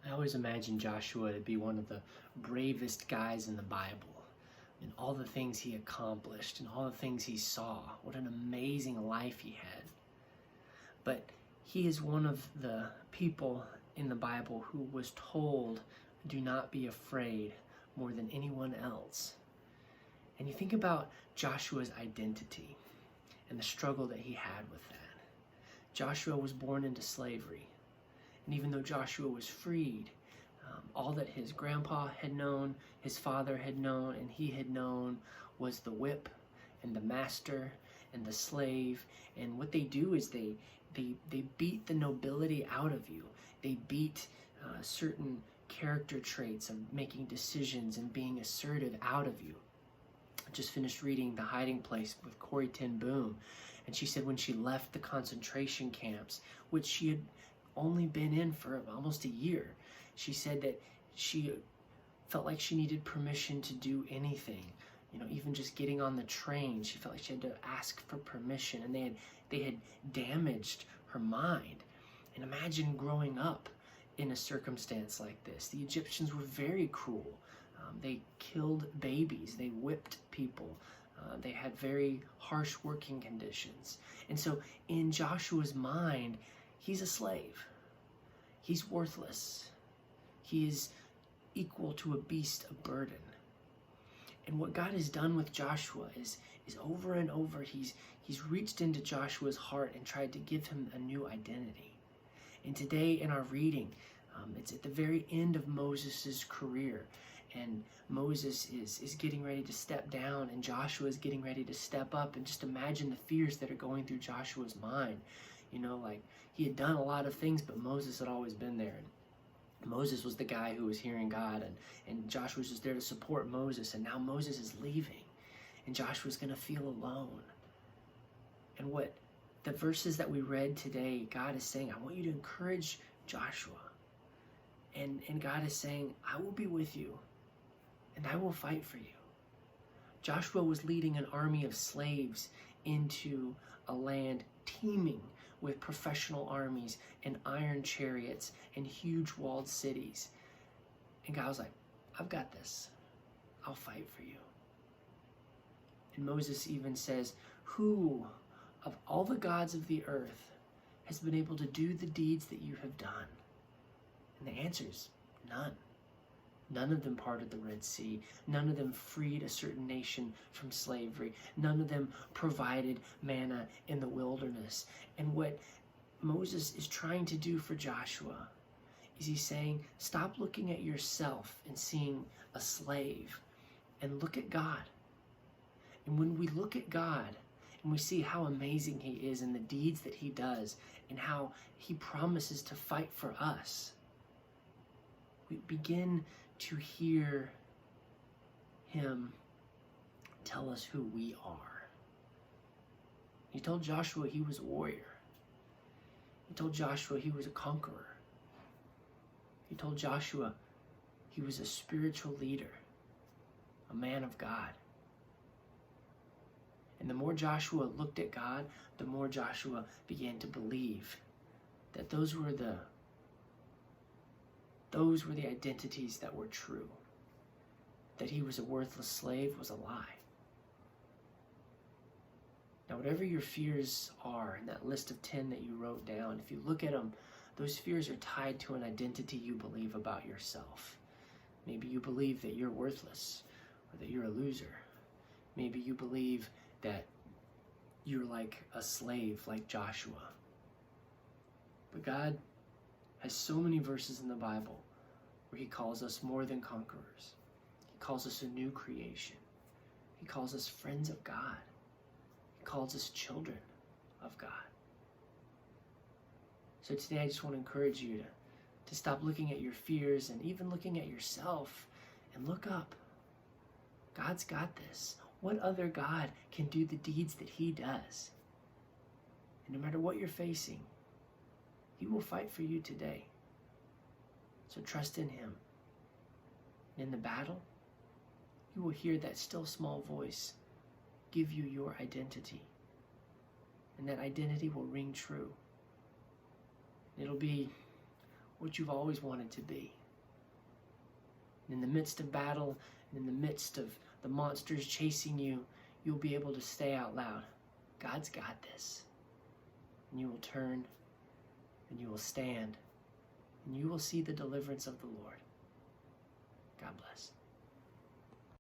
I always imagine Joshua to be one of the bravest guys in the Bible, and all the things he accomplished and all the things he saw. What an amazing life he had. But he is one of the people in the Bible who was told, do not be afraid, more than anyone else. And you think about Joshua's identity and the struggle that he had with that. Joshua was born into slavery. And even though Joshua was freed, all that his grandpa had known, his father had known, and he had known was the whip and the master and the slave. And what they do is they beat the nobility out of you. They beat certain character traits of making decisions and being assertive out of you. I just finished reading The Hiding Place with Corrie ten Boom, and she said when she left the concentration camps, which she had only been in for almost a year, she said that she felt like she needed permission to do anything. Even just getting on the train, she felt like she had to ask for permission, and they had damaged her mind. And imagine growing up in a circumstance like this. The Egyptians were very cruel. They killed babies. They whipped people. They had very harsh working conditions. And so in Joshua's mind, he's a slave. He's worthless. He is equal to a beast of burden. And what God has done with Joshua is over and over, he's reached into Joshua's heart and tried to give him a new identity. And today in our reading, it's at the very end of Moses' career. And Moses is getting ready to step down, and Joshua is getting ready to step up. And just imagine the fears that are going through Joshua's mind. Like he had done a lot of things, but Moses had always been there. And Moses was the guy who was hearing God, and Joshua was just there to support Moses. And now Moses is leaving, and Joshua's going to feel alone. And what the verses that we read today, God is saying, I want you to encourage Joshua. And God is saying, I will be with you, and I will fight for you. Joshua was leading an army of slaves into a land teeming with professional armies and iron chariots and huge walled cities. And God was like, I've got this. I'll fight for you. And Moses even says, who of all the gods of the earth has been able to do the deeds that you have done? And the answer is none. None of them parted the Red Sea. None of them freed a certain nation from slavery. None of them provided manna in the wilderness. And what Moses is trying to do for Joshua is he's saying, stop looking at yourself and seeing a slave, and look at God. And when we look at God and we see how amazing he is and the deeds that he does and how he promises to fight for us, we begin to hear him tell us who we are. He told Joshua he was a warrior. He told Joshua he was a conqueror. He told Joshua he was a spiritual leader, a man of God. And the more Joshua looked at God, the more Joshua began to believe that those were the identities that were true. That he was a worthless slave was a lie. Now, whatever your fears are in that list of 10 that you wrote down, if you look at them, those fears are tied to an identity you believe about yourself. Maybe you believe that you're worthless or that you're a loser. Maybe you believe that you're like a slave like Joshua. But God has so many verses in the Bible where he calls us more than conquerors. He calls us a new creation. He calls us friends of God. He calls us children of God. So today I just want to encourage you to stop looking at your fears and even looking at yourself and look up. God's got this. What other God can do the deeds that he does? And no matter what you're facing, he will fight for you today. So trust in him. In the battle, you will hear that still small voice give you your identity. And that identity will ring true. It'll be what you've always wanted to be. In the midst of battle, in the midst of the monsters chasing you, you'll be able to say out loud, God's got this. And you will turn, and you will stand, and you will see the deliverance of the Lord. God bless.